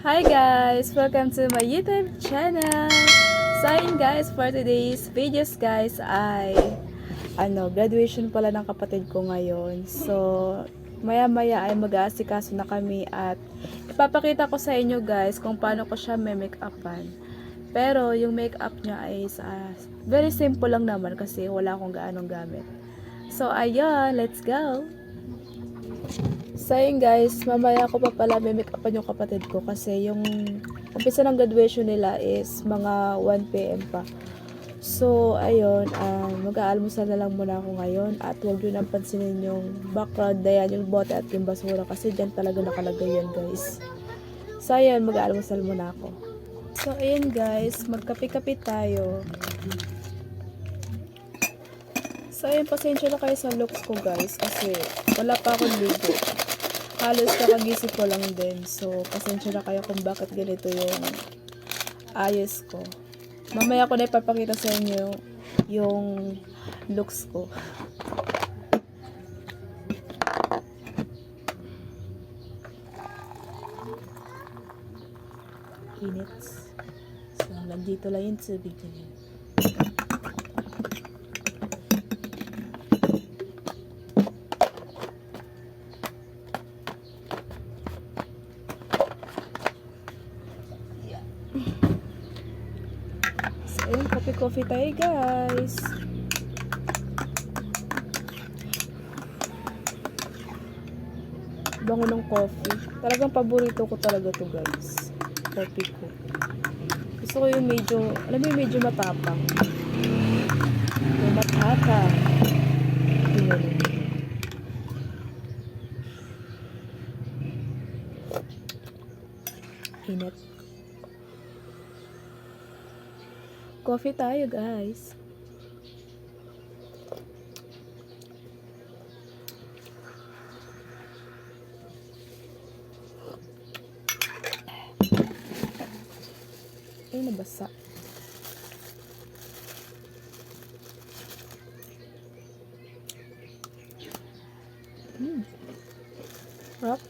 Hi guys! Welcome to my YouTube channel! So ayun guys, for today's videos guys ay graduation pala ng kapatid ko ngayon. So maya maya ay mag-aasikaso na kami at ipapakita ko sa inyo guys kung paano ko siya make-upan. Pero yung make-up niya ay very simple lang naman kasi wala akong gaanong gamit. So ayun, let's go! So yun guys, mamaya ko pa pala may make-upan yung kapatid ko kasi yung umpisa ng graduation nila is mga 1 PM pa. So ayun, mag-aalmusal na lang muna ako ngayon at huwag nyo nang pansinin yung background na yan, yung bote at yung basura kasi dyan talaga nakalagay yan guys. So ayun, mag-aalmusal muna ako. So ayun guys, magkape-kape tayo. So ayun, pasensya na kayo sa looks ko guys kasi wala pa akong ligo. Halos kakagising ko lang din. So, pasensya na kayo kung bakit ganito yung ayos ko. Mamaya ko na ipapakita sa inyo yung looks ko. Init. So, nandito lang yung tubig niya. Ayun, coffee tayo guys. Bango ng coffee. Talagang paborito ko talaga to guys. Coffee ko. Gusto ko yung medyo, alam mo yung medyo matapang. Yung matapang. Yun. Init. Coffee tayo guys. Ay, nabasa. Harap.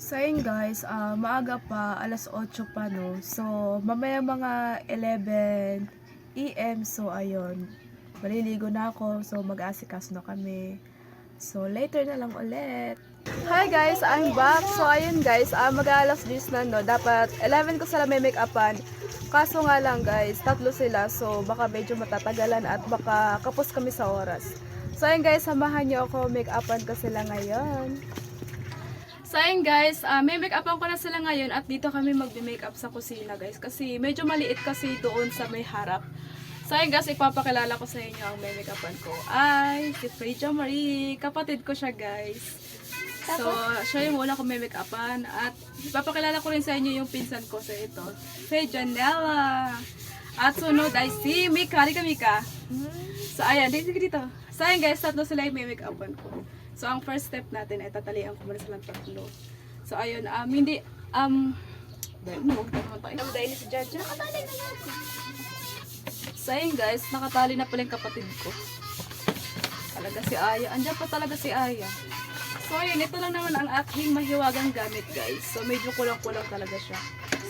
So yun guys, maaga pa, alas 8 pa no. So mamaya mga 11 AM, so ayun, maliligo na ako, so mag-aasikaso na kami. So later na lang ulit. Hi guys, I'm back. So ayun guys, mag-alas 10 na no. Dapat 11 ko sila may make-upan. Kaso nga lang guys, tatlo sila, so baka medyo matatagalan at baka kapos kami sa oras. So ayun guys, samahan niyo ako, make-upan ko sila ngayon. So ayun guys, may make-upan ko na sila ngayon at dito kami magbe-makeup sa kusina guys kasi medyo maliit kasi doon sa may harap. So ayun guys, ipapakilala ko sa inyo ang may make-upan ko ay si Freja Marie, kapatid ko siya guys. So siya yung una kong may make-upan at ipapakilala ko rin sa inyo yung pinsan ko sa ito, si Janella. At sunod ay si Mika, halika Mika. So ayan, dito. So ayun guys, tatlo sila yung may make-upan ko. So, ang first step natin ay tatalian ko muna silang tatlo. So, ayun, huwag naman tayo. Dahil si Jaja, nakatali na natin. So, ayun guys, nakatali na pala yung kapatid ko. Talaga si Aya. Andiyan pa talaga si Aya. So, ayun, ito lang naman ang aking mahiwagang gamit guys. So, medyo kulang-kulang talaga siya.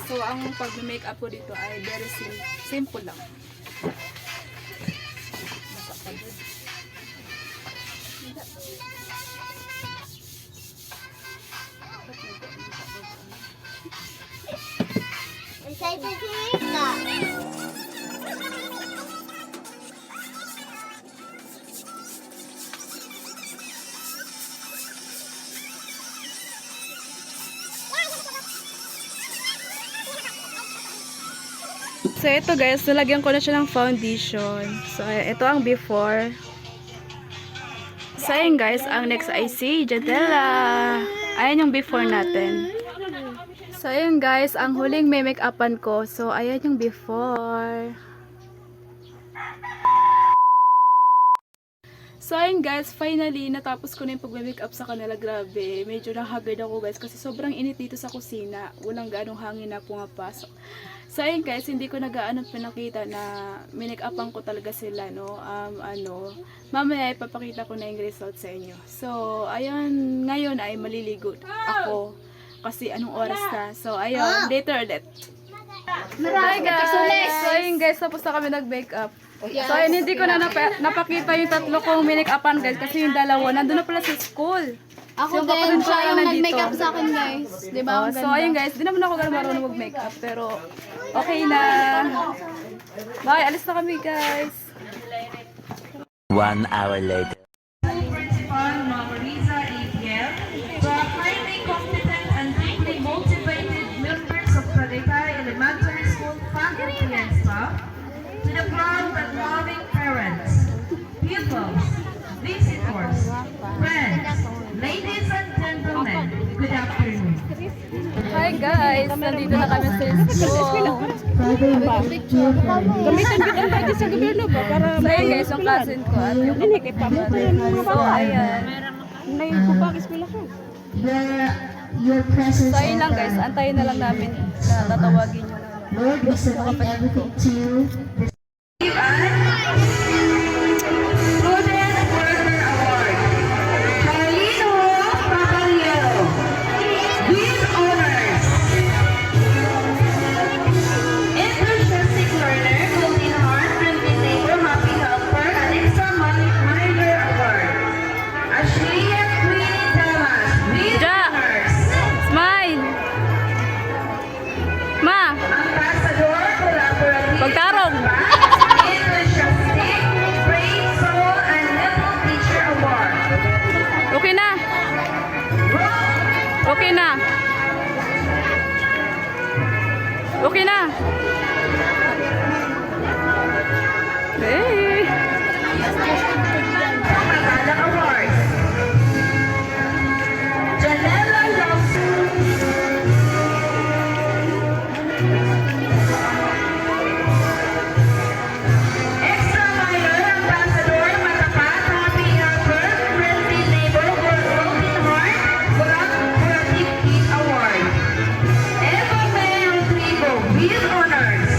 So, ang pag-makeup ko dito ay very simple lang. So, ito guys, nalagyan ko na siya ng foundation. So, ito ang before. So, ayun guys, ang next ay si Jadella. Ayan yung before natin. So, ayun guys, ang huling may make-upan ko. So, ayan yung before. So ayun guys, finally natapos ko na yung pag-makeup sa kanila. Grabe, medyo nahagad ako guys kasi sobrang init dito sa kusina. Walang ganong hangin na pumapasok. So ayun guys, hindi ko nagaano pinakita na minake-upan ko talaga sila, no. Mamaya ipapakita ko na yung result sa inyo. So ayun, ngayon ay maliligo ako kasi anong oras na. So ayun, later ulit. Hi guys! So ayun guys, tapos na kami nag-makeup. So ayun, hindi ko na napakita yung tatlo kong minake-upan guys kasi yung dalawa nandun na pala sa school. Ako So, din, kapatid ko siya lang yung nandito. nag-makeup sa akin guys. Di ba? Ang So ganda. ayun guys, di naman ako ganun marunong mag-makeup pero okay na. Bye, alis na kami guys. 1 hour later. Principal Marisa APL, to our highly competent and deeply motivated members of Tagaytay Elementary School faculty and staff, to the proud and loving parents, pupils, visitors, friends, ladies and gentlemen, good afternoon. Hi guys, nandito na kami sa school. Gamitin kita pwede sa gobyerno ba? Para so ayun guys, yung cousin ko at yung kapatid ko. So ayan. So ayun lang guys, antayin na lang namin na tatawagin yung Lord, we submit everything to you. Student Worker Award, Carlino Papaliero. These honors, enthusiastic learner, golden heart, friendly neighbor, happy helper, and extra minder award. Ashlia Queen Damas, these Ja. honors, Smile! Ma! Ambassador Collaborative. Pagtarong! Enthusiastic, brave soul, and nipple teacher award. Okay na! Okay na! Okay na! Hey! Tagala Awards. Janela Lawson. Extra minor ambassador, matapat, happy helper, friendly neighbor, golden heart, collaborative kid award. Eva May Rodrigo, with honors.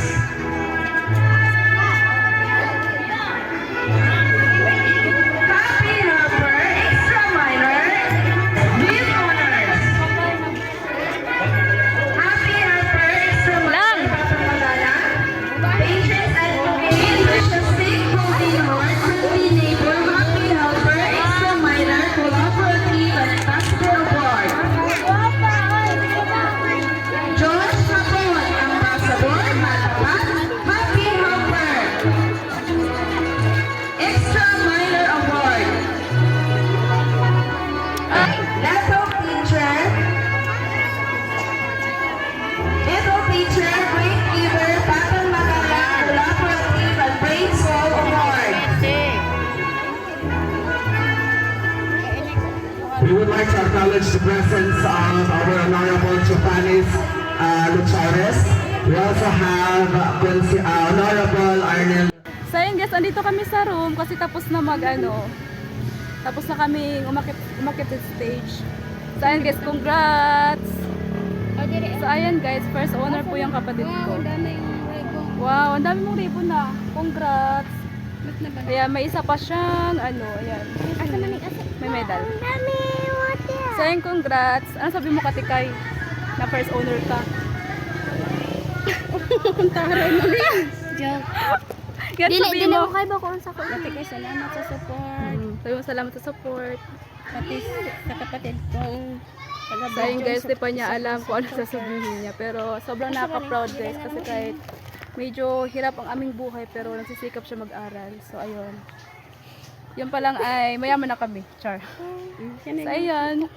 Happy helper, extra minor, with honors. Happy helper, extra Lang. minor, Papamadala. Patience advocate, enthusiastic, golden heart, friendly neighbor, happy helper, extra minor, collaborative, and ambassador award. Josh Capon, ambassador, matapat, happy helper. Extra minor award. Laptop teacher. Little teacher, great giver, Batang Magalang, collaborative, and brave soul award. We would like to acknowledge the presence of our Honorable Jopanis Luchares. We also have Honorable Arnel. So ayun guys, andito kami sa room kasi tapos na tapos na kami umakit sa stage. So ayun guys, congrats! So ayan guys, first honor po yung kapatid ko. Wow, ang dami mong ribbon na. Congrats! Kaya may isa pa siyang ayan. May medal. So ayun, congrats! Ano sabi mo Katikay? Na first honor ka? Joke. Yan Dili, sabi dili mo. mo kayo ba kung sa ko? Dati kayo salamat sa support. Sabi mo salamat sa support. Pati sa kapatid kong So ayun guys, di pa niya alam kung ano sasabihin niya. Pero sobrang nakaka-proud guys kasi kahit medyo hirap ang aming buhay pero nagsisikap siya mag-aral. So ayun. Yun pa lang ay mayaman na kami. Char. So ayun.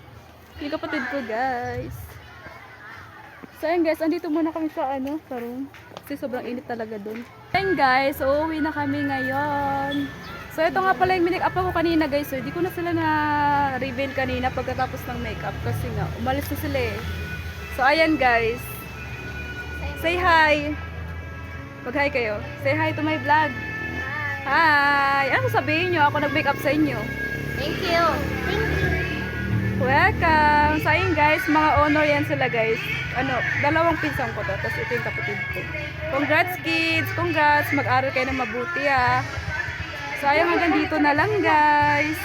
Yung kapatid ko guys. So ayun guys, andito muna kami sa sa room. Kasi sobrang init talaga dun. Ayun guys, uuwi na kami ngayon. So ito nga pala yung minake-up ako kanina guys. So hindi ko na sila na-reveal kanina pagkatapos ng makeup kasi nga umalis na sila eh. So ayan guys. Say hi. Mag-hi kayo. Say hi to my vlog. Hi. Hi! Ano sabihin nyo? Ako nag-make up sa inyo. Thank you. Welcome! So ayun guys, mga honor yan sila guys. Ano, dalawang pinsang ko to, tapos ito yung kapatid ko. Congrats kids! Congrats! Mag-aral kayo ng mabuti ah. So ayun, hanggang dito na lang guys.